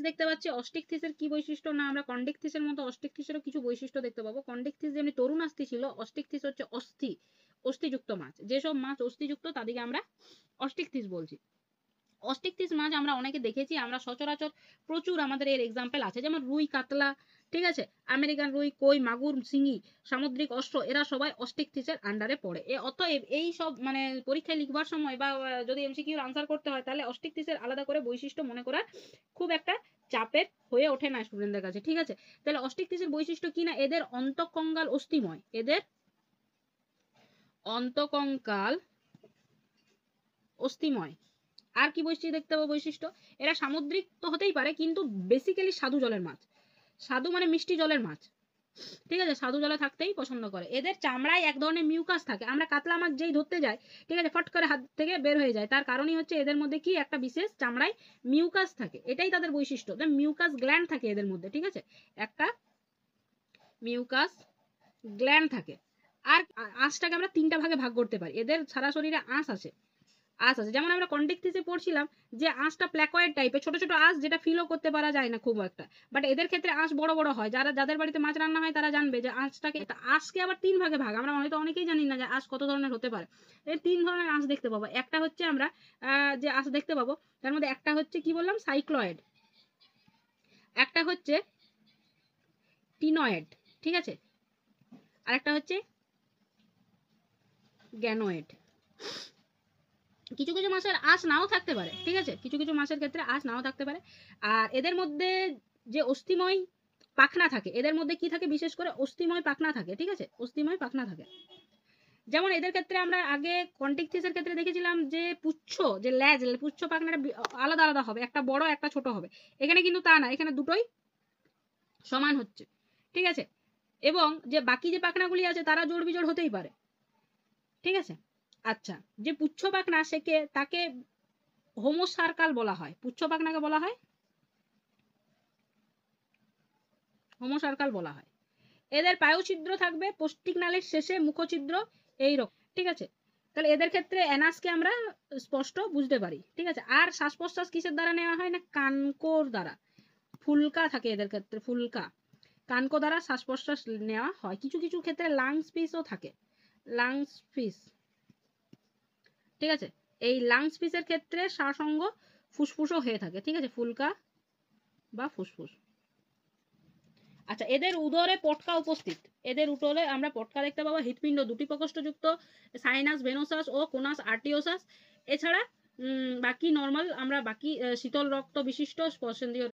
দেখতে পাচ্ছি। অস্টিক থিসের কি বৈশিষ্ট্য, না আমরা কন্ডিক থিসের মতো অস্টিক থিসেরও কিছু বৈশিষ্ট্য দেখতে পাবো। কন্ডিক থিস যেমনি তরুণ আস্থি ছিল, অস্টিক থিস হচ্ছে অস্থিযুক্ত মাছ। যেসব মাছ অস্থিযুক্ত তাদেরকে আমরা অস্টিক থিস বলছি। অস্টিক থিস মাছ আমরা অনেকে দেখেছি, আমরা সচরাচর প্রচুর আমাদের এর এক্সাম্পল আছে, যেমন রুই, কাতলা, ঠিক আছে, আমেরিকান রুই, কই, মাগুর, শিঙি, সামুদ্রিক অস্ত্র, এরা সবাই অস্টিক থিসের আন্ডারে পড়ে। অতএব এই সব মানে পরীক্ষায় লিখবার সময় বা যদি এমসিকিউর আনসার করতে হয়, তাহলে অস্টিক থিসের আলাদা করে বৈশিষ্ট্য মনে করার খুব একটা চাপের হয়ে ওঠে না স্টুডেন্টদের কাছে, ঠিক আছে। তাহলে অস্টিক থিসের বৈশিষ্ট্য কি, না এদের অন্তঃকঙ্কাল অস্থিময়, এদের অন্তঃকঙ্কাল অস্থিময়। আর কি বৈশিষ্ট্য দেখতে পাবো বৈশিষ্ট্য, এরা সামুদ্রিক তো হতেই পারে, কিন্তু বেসিক্যালি স্বাদু জলের মাছ। স্বাদু মানে মিষ্টি জলের মাছ, ঠিক আছে, স্বাদু জলে থাকতেই পছন্দ করে। এদের চামড়ায় এক ধরনের মিউকাস থাকে। আমরা কাতলা মাছ যেই ধরতে যাই, ঠিক আছে, ফট করে হাত থেকে বের হয়ে যায়, তার কারণই হচ্ছে এদের মধ্যে কি একটা বিশেষ চামড়ায় মিউকাস থাকে। এটাই তাদের বৈশিষ্ট্য, মিউকাস গ্ল্যান্ড থাকে এদের মধ্যে, ঠিক আছে, একটা মিউকাস গ্ল্যান্ড থাকে। আর আঁশটাকে আমরা তিনটা ভাগে ভাগ করতে পারি। এদের সারা শরীরে আঁশ আছে, যেমন আমরা কন্ডেক্টিসে পড়ছিলাম যে আঁশটা প্ল্যাকয়েড টাইপের, ছোট ছোট আঁশ, যেটা ফিলও করতে পারা যায় না খুব একটা, বাট এদের ক্ষেত্রে আঁশ বড় বড় হয়। যাদের বাড়িতে মাছ রান্না হয় তারা জানবে যে আঁশটাকে, আঁশকে আবার তিন ভাগে ভাগ, আমরা হয়তো অনেকেই জানি না যে আঁশ কত ধরনের হতে পারে। এই তিন ধরনের আঁশ দেখতে পাবো। একটা হচ্ছে আমরা যে আঁশ দেখতে পাবো, তার মধ্যে একটা হচ্ছে কি বললাম, সাইক্লয়েড, একটা হচ্ছে টিনয়েড, ঠিক আছে, আর একটা হচ্ছে গ্যানোয়েড। কিছু কিছু মাছের আঁশ নাও থাকতে পারে, ঠিক আছে, কিছু কিছু মাছের ক্ষেত্রে আঁশ নাও থাকতে পারে। আর এদের মধ্যে যে অস্থিময় পাখনা থাকে, এদের মধ্যে কি থাকে, বিশেষ করে অস্থিময় পাখনা থাকে, ঠিক আছে, অস্থিময় পাখনা থাকে। যেমন এদের ক্ষেত্রে আমরা আগে কন্টিকথিসের ক্ষেত্রে দেখেছিলাম যে পুচ্ছ, যে ল্যাজ, পুচ্ছ পাখনাটা আলাদা আলাদা হবে, একটা বড় একটা ছোট হবে। এখানে কিন্তু তা না, এখানে দুটোই সমান হচ্ছে, ঠিক আছে। এবং যে বাকি যে পাখনাগুলি আছে তারা জোড় বিজোড় হতেই পারে, ঠিক আছে। আচ্ছা, যে পুচ্ছ পাখনা সেকে তাকে হোমোসার্কাল বলা হয়, পুচ্ছ পাখনাকে বলা হয় হোমোসার্কাল বলা হয়। এদের পায়ুছিদ্র থাকবে, পৌষ্টিক নালীর শেষে মুখছিদ্র, এইরকম, ঠিক আছে। তাহলে এদের ক্ষেত্রে অ্যানাসকে আমরা স্পষ্ট বুঝতে পারি, ঠিক আছে। আর শ্বাস প্রশ্বাস কিসের দ্বারা নেওয়া হয়, না কানকোর দ্বারা। ফুলকা থাকে এদের ক্ষেত্রে, ফুলকা, কানকো দ্বারা শ্বাস প্রশ্বাস নেওয়া হয়। কিছু কিছু ক্ষেত্রে লাংস পিসও থাকে, লাংস পিস, ঠিক আছে। এই লাংস পিসের ক্ষেত্রে শ্বাসঙ্গ ফুসফুসও হয়ে থাকে, ঠিক আছে, ফুলকা বা ফুসফুস। আচ্ছা, এদের উদরে পটকা উপস্থিত, এদের উদরে আমরা পটকা দেখতে পাবো। হৃৎপিণ্ড দুটি প্রকোষ্ঠযুক্ত, সাইনাস ভেনোসাস ও কোনাস আর্টিওসাস। এছাড়া বাকি নর্মাল আমরা বাকি শীতল রক্ত বিশিষ্ট স্পর্শেন্দ্রিয়